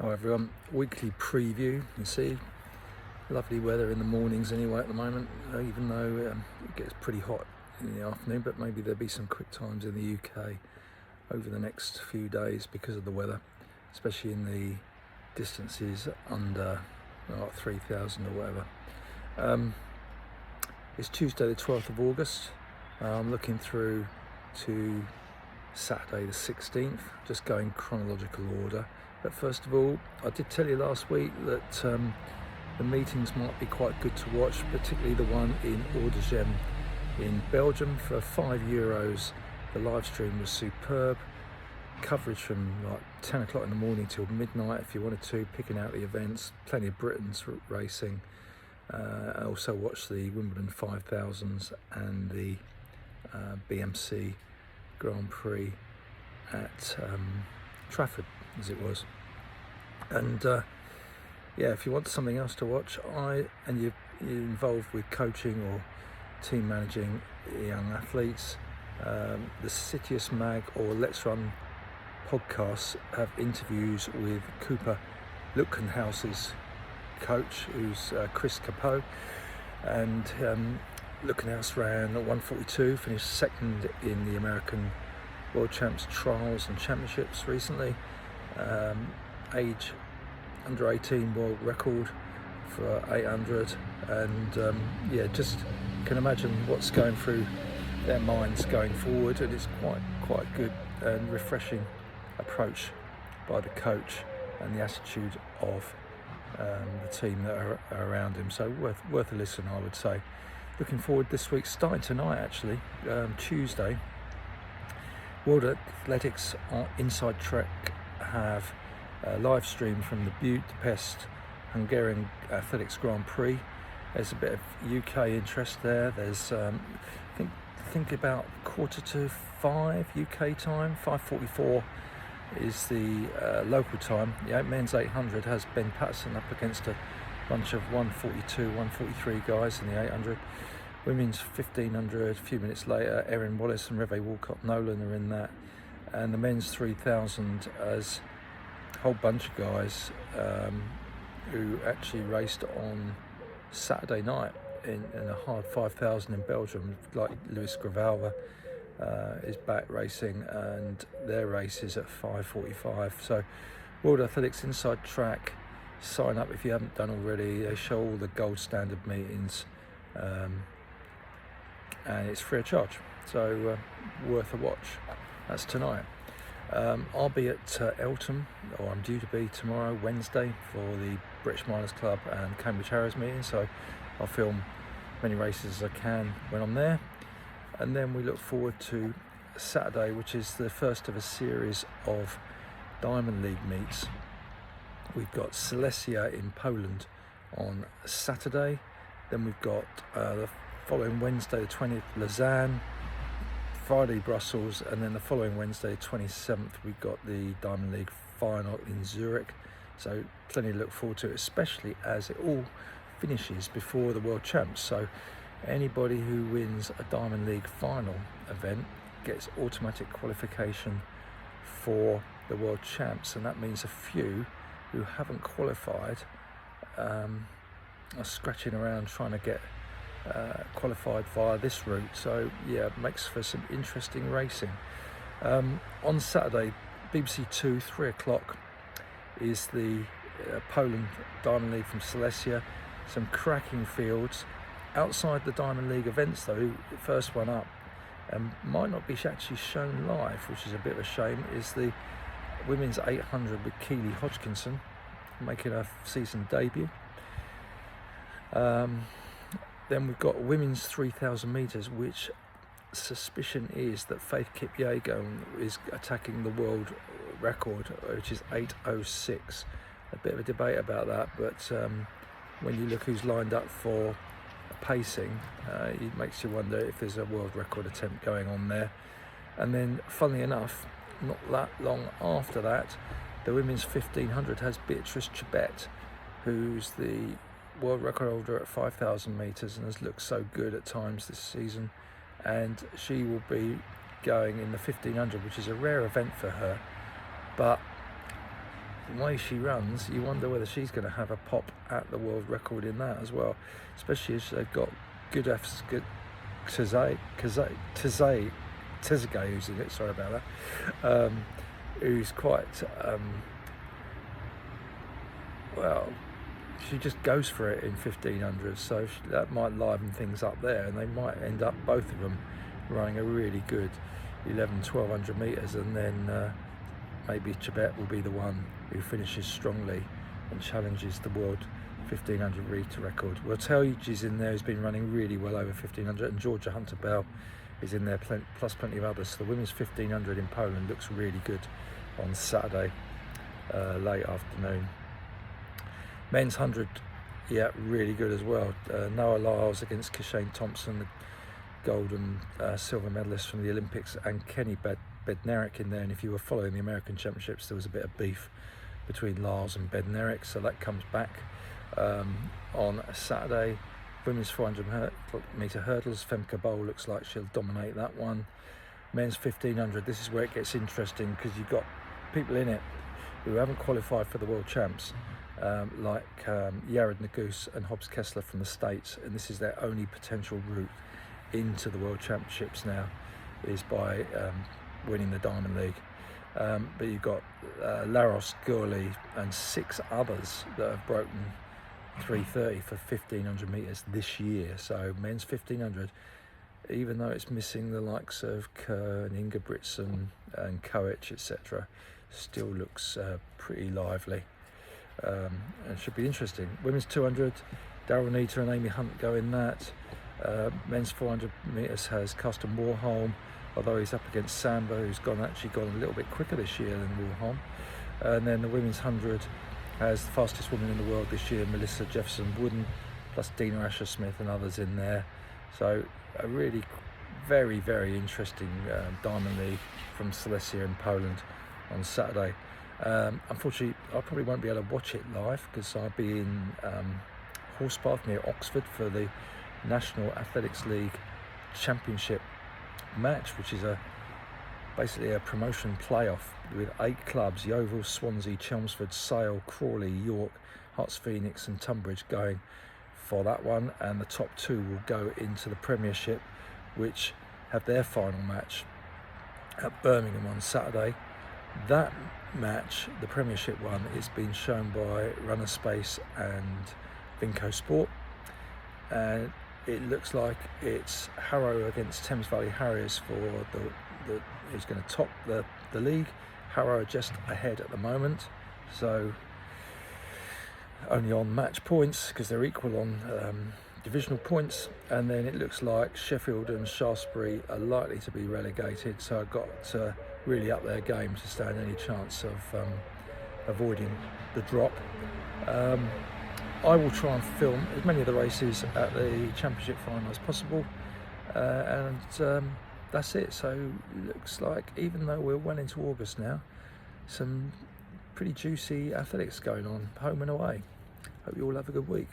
Hello everyone, weekly preview. You see, lovely weather in the mornings anyway at the moment, even though it gets pretty hot in the afternoon, but maybe there'll be some quick times in the UK over the next few days because of the weather, especially in the distances under 3,000 or whatever. It's Tuesday the 12th of August. I'm looking through to Saturday the 16th, just going chronological order. But first of all, I did tell you last week that the meetings might be quite good to watch, particularly the one in Oudegem in Belgium for €5. The live stream was superb. Coverage from like 10 o'clock in the morning till midnight if you wanted to, picking out the events, plenty of Britons racing. I also watched the Wimbledon 5000s and the BMC Grand Prix at Trafford, as it was. And yeah, if you want something else to watch, and you're involved with coaching or team managing young athletes, the Citius Mag or Let's Run podcasts have interviews with Cooper Lutkenhaus's coach, who's Chris Capot, and Lutkenhaus ran 142, finished second in the American World Champs Trials and Championships recently. Age under 18 world record for 800, and yeah, just can imagine what's going through their minds going forward, and it's quite good and refreshing approach by the coach and the attitude of the team that are around him. So worth a listen, I would say. Looking forward this week, starting tonight actually, Tuesday. World Athletics Inside Track have a live stream from the Budapest Hungarian Athletics Grand Prix. There's a bit of UK interest there. There's I think about 4:45 UK time. 5:44 is the local time. The men's 800 has Ben Patterson up against a bunch of 142, 143 guys in the 800. Women's 1500, a few minutes later, Erin Wallace and Reve Walcott-Nolan are in that. And the men's 3000 as a whole bunch of guys who actually raced on Saturday night in a hard 5000 in Belgium, like Luis Gravalva is back racing, and their race is at 5:45. So World Athletics Inside Track, sign up if you haven't done already. They show all the gold standard meetings, and it's free of charge, so worth a watch. That's tonight. I'll be at Eltham, or I'm due to be tomorrow, Wednesday, for the British Miners Club and Cambridge Harrows meeting, so I'll film many races as I can when I'm there. And then we look forward to Saturday, which is the first of a series of Diamond League meets. We've got Silesia in Poland on Saturday, then we've got the following Wednesday the 20th Lausanne, Friday Brussels, and then the following Wednesday 27th we've got the Diamond League final in Zurich. So plenty to look forward to, especially as it all finishes before the World Champs. So anybody who wins a Diamond League final event gets automatic qualification for the World Champs, and that means a few who haven't qualified are scratching around trying to get qualified via this route. So yeah, it makes for some interesting racing. On Saturday, BBC 2, 3 o'clock, is the Poland Diamond League from Silesia. Some cracking fields. Outside the Diamond League events though, the first one up, and might not be actually shown live, which is a bit of a shame, is the women's 800 with Keely Hodgkinson making her season debut. Then we've got women's 3,000 metres, which suspicion is that Faith Kipyegon is attacking the world record, which is 8:06. A bit of a debate about that, but when you look who's lined up for pacing, it makes you wonder if there's a world record attempt going on there. And then, funnily enough, not that long after that, the women's 1500 has Beatrice Chebet, who's the world record holder at 5,000 metres and has looked so good at times this season, and she will be going in the 1500, which is a rare event for her. But the way she runs, you wonder whether she's going to have a pop at the world record in that as well, especially as they've got Tezegay, who's in it, sorry about that, who's quite, well, she just goes for it in 1500, so that might liven things up there, and they might end up, both of them, running a really good 1200 metres, and then maybe Chebet will be the one who finishes strongly and challenges the world 1500 metre record. Well, Telge is in there, who's been running really well over 1500, and Georgia Hunter-Bell is in there, plus plenty of others. So the women's 1500 in Poland looks really good on Saturday, late afternoon. Men's 100, yeah, really good as well. Noah Lyles against Kishane Thompson, the gold and silver medalist from the Olympics, and Kenny Bednarek in there. And if you were following the American Championships, there was a bit of beef between Lyles and Bednarek, so that comes back on Saturday. Women's 400 metre hurdles, Femke Bol looks like she'll dominate that one. Men's 1500, this is where it gets interesting, because you've got people in it who haven't qualified for the World Champs, like Yared Nuguse and Hobbs Kessler from the States, and this is their only potential route into the World Championships now, is by winning the Diamond League. But you've got Laros Gurley and 6 others that have broken 3:30 for 1500 metres this year. So men's 1500, even though it's missing the likes of Kerr and Ingebrigtsen and Koech, etc., still looks pretty lively, and should be interesting. Women's 200, Daryl Neater and Amy Hunt go in that. Men's 400 metres has Carsten Warholm, although he's up against Samba, who's actually gone a little bit quicker this year than Warholm. And then the women's 100 has the fastest woman in the world this year, Melissa Jefferson Wooden, plus Dina Asher-Smith and others in there. So a really very, very interesting Diamond League from Silesia in Poland on Saturday. Unfortunately, I probably won't be able to watch it live, because I'll be in Horsepath near Oxford for the National Athletics League Championship match, which is basically a promotion playoff with 8 clubs: Yeovil, Swansea, Chelmsford, Sale, Crawley, York, Hearts Phoenix and Tunbridge going for that one, and the top 2 will go into the Premiership, which have their final match at Birmingham on Saturday. That match, the Premiership one, is being shown by Runner Space and Vinco Sport, and it looks like it's Harrow against Thames Valley Harriers for the who's going to top the league. Harrow are just ahead at the moment, so only on match points, because they're equal on divisional points. And then it looks like Sheffield and Shaftesbury are likely to be relegated, so I've got to really up their game to stand any chance of avoiding the drop. I will try and film as many of the races at the championship final as possible, and that's it. So it looks like, even though we're well into August now, some pretty juicy athletics going on home and away. Hope you all have a good week.